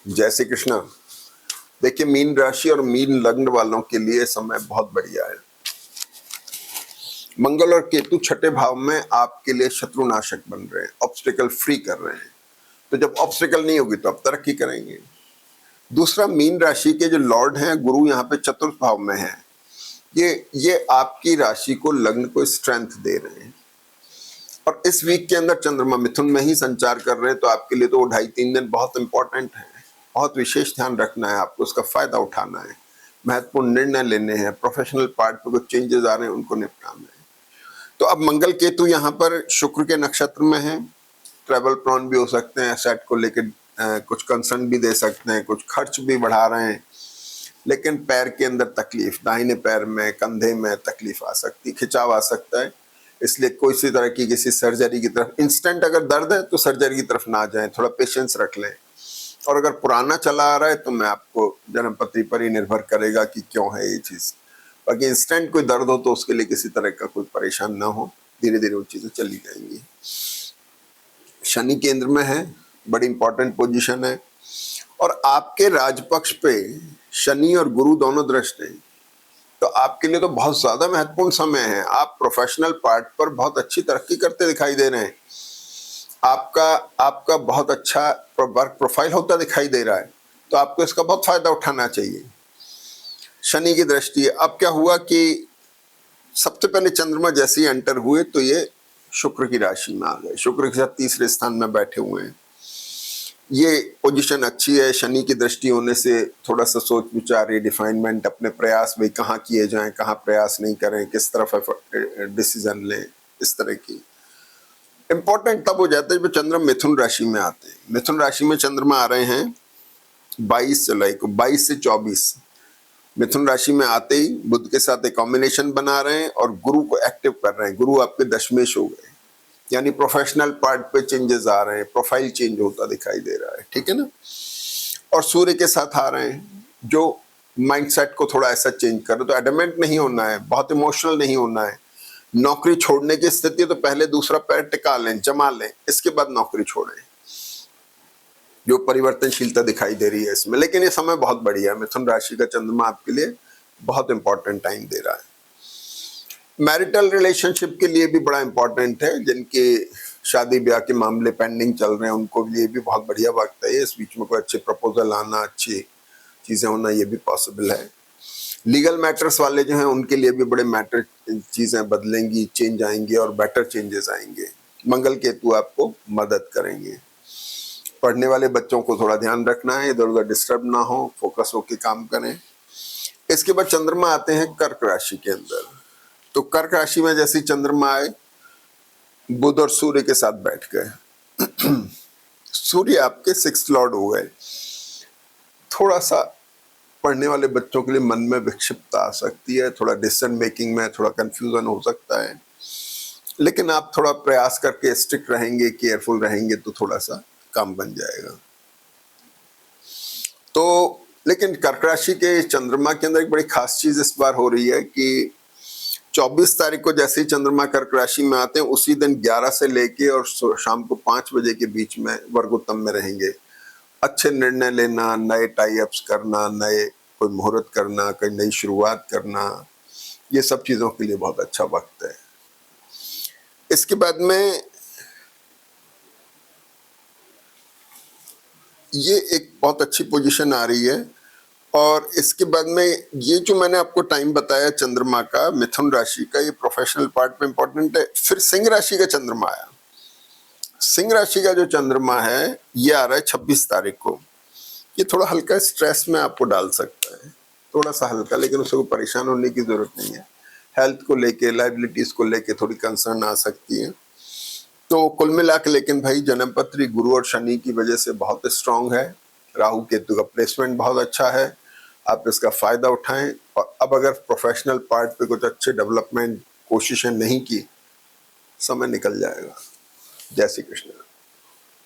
जय श्री कृष्णा। देखिए, मीन राशि और मीन लग्न वालों के लिए समय बहुत बढ़िया है। मंगल और केतु छठे भाव में आपके लिए शत्रुनाशक बन रहे हैं, ऑब्स्टिकल फ्री कर रहे हैं। तो जब ऑब्स्टिकल नहीं होगी तो आप तरक्की करेंगे। दूसरा, मीन राशि के जो लॉर्ड हैं गुरु यहाँ पे चतुर्थ भाव में है। ये आपकी राशि को, लग्न को स्ट्रेंथ दे रहे हैं। और इस वीक के अंदर चंद्रमा मिथुन में ही संचार कर रहे हैं, तो आपके लिए तो 2.5-3 दिन बहुत इंपॉर्टेंट है। बहुत विशेष ध्यान रखना है आपको, उसका फायदा उठाना है, महत्वपूर्ण निर्णय लेने हैं, प्रोफेशनल पार्ट पे कुछ चेंजेस आ रहे हैं उनको निपटाना है। तो अब मंगल केतु यहाँ पर शुक्र के नक्षत्र में है। ट्रैवल प्रोन भी हो सकते हैं, एसेट को लेकर कुछ कंसर्न भी दे सकते हैं, कुछ खर्च भी बढ़ा रहे हैं। लेकिन पैर के अंदर तकलीफ, दाहिने पैर में, कंधे में तकलीफ आ सकती, खिंचाव आ सकता है। इसलिए कोई सी तरह की किसी सर्जरी की तरफ, इंस्टेंट अगर दर्द है तो सर्जरी की तरफ ना जाएं, थोड़ा पेशेंस रख लें। और अगर पुराना चला आ रहा है तो मैं आपको जन्मपत्री पर ही निर्भर करेगा कि क्यों है ये चीज। बाकी इंस्टेंट कोई दर्द हो तो उसके लिए किसी तरह का कोई परेशान ना हो, धीरे धीरे वो चीजें चली जाएंगी। शनि केंद्र में है, बड़ी इंपॉर्टेंट पोजीशन है। और आपके राजपक्ष पे शनि और गुरु दोनों दृष्ट हैं, तो आपके लिए तो बहुत ज्यादा महत्वपूर्ण समय है। आप प्रोफेशनल पार्ट पर बहुत अच्छी तरक्की करते दिखाई दे रहे हैं। आपका बहुत अच्छा वर्क प्रोफाइल होता दिखाई दे रहा है, तो आपको इसका बहुत फायदा उठाना चाहिए। शनि की दृष्टि है। अब क्या हुआ कि सबसे पहले चंद्रमा जैसे ही एंटर हुए तो ये शुक्र की राशि में आ गए, शुक्र के साथ तीसरे स्थान में बैठे हुए हैं। ये पोजीशन अच्छी है। शनि की दृष्टि होने से थोड़ा सा सोच विचार, रिडिफाइनमेंट, अपने प्रयास भाई कहाँ किए जाएं, कहाँ प्रयास नहीं करें, किस तरफ डिसीजन लें, इस तरह की इंपॉर्टेंट तब हो जाता है जब चंद्रमा मिथुन राशि में आते हैं। मिथुन राशि में चंद्रमा आ रहे हैं 22 जुलाई को, 22 से 24 मिथुन राशि में आते ही बुध के साथ एक कॉम्बिनेशन बना रहे हैं और गुरु को एक्टिव कर रहे हैं। गुरु आपके दशमेश हो गए, यानी प्रोफेशनल पार्ट पे चेंजेस आ रहे हैं, प्रोफाइल चेंज होता दिखाई दे रहा है, ठीक है ना। और सूर्य के साथ आ रहे हैं जो माइंडसेट को थोड़ा ऐसा चेंज कर रहे, तो एडमेंट नहीं होना है, बहुत इमोशनल नहीं होना है। नौकरी छोड़ने की स्थिति तो पहले दूसरा पैर टिका लें, जमा लें, इसके बाद नौकरी छोड़ें। जो परिवर्तनशीलता दिखाई दे रही है इसमें, लेकिन ये समय बहुत बढ़िया है। मिथुन राशि का चंद्रमा आपके लिए बहुत इंपॉर्टेंट टाइम दे रहा है। मैरिटल रिलेशनशिप के लिए भी बड़ा इंपॉर्टेंट है। जिनके शादी ब्याह के मामले पेंडिंग चल रहे हैं उनको लिए भी बहुत बढ़िया वक्त है। इस बीच में कोई अच्छे प्रपोजल आना, अच्छी चीजें होना, ये भी पॉसिबल है। लीगल मैटर्स वाले जो हैं उनके लिए भी बड़े मैटर, चीजें बदलेंगी, चेंज आएंगे और बेटर चेंजेस आएंगे। मंगल केतु आपको मदद करेंगे। पढ़ने वाले बच्चों को थोड़ा ध्यान रखना है, इधर उधर डिस्टर्ब ना हो, फोकस होकर काम करें। इसके बाद चंद्रमा आते हैं कर्क राशि के अंदर। तो कर्क राशि में जैसे चंद्रमा आए, बुध और सूर्य के साथ बैठ गए। सूर्य आपके 6th लॉर्ड हो गए। थोड़ा सा पढ़ने वाले बच्चों के लिए मन में विक्षिप्तता आ सकती है, थोड़ा डिसीजन मेकिंग में थोड़ा कंफ्यूजन हो सकता है। लेकिन आप थोड़ा प्रयास करके स्ट्रिक्ट रहेंगे, केयरफुल रहेंगे तो थोड़ा सा काम बन जाएगा। तो लेकिन कर्क राशि के चंद्रमा के अंदर एक बड़ी खास चीज इस बार हो रही है कि 24 तारीख को जैसे ही चंद्रमा कर्क राशि में आते हैं, उसी दिन 11 से लेके और शाम को 5 बजे के बीच में वर्गोत्तम में रहेंगे। अच्छे निर्णय लेना, नए टाई अप्स करना, नए कोई मुहूर्त करना, कोई नई शुरुआत करना, ये सब चीजों के लिए बहुत अच्छा वक्त है। इसके बाद में ये एक बहुत अच्छी पोजीशन आ रही है। और इसके बाद में ये जो मैंने आपको टाइम बताया चंद्रमा का, मिथुन राशि का, ये प्रोफेशनल पार्ट में इंपॉर्टेंट है। फिर सिंह राशि का चंद्रमा आया। सिंह राशि का जो चंद्रमा है ये आ रहा है 26 तारीख को। ये थोड़ा हल्का स्ट्रेस में आपको डाल सकता है, थोड़ा सा हल्का, लेकिन उससे कोई परेशान होने की जरूरत नहीं है। हेल्थ को लेके, लाइबिलिटीज को लेके थोड़ी कंसर्न आ सकती है। तो कुल मिला के लेकिन भाई जन्मपत्री गुरु और शनि की वजह से बहुत स्ट्रांग है। राहु केतु का प्लेसमेंट बहुत अच्छा है, आप इसका फायदा उठाएं। और अब अगर प्रोफेशनल पार्ट पे कुछ अच्छे डेवलपमेंट कोशिशें नहीं की, समय निकल जाएगा। जय श्री कृष्ण।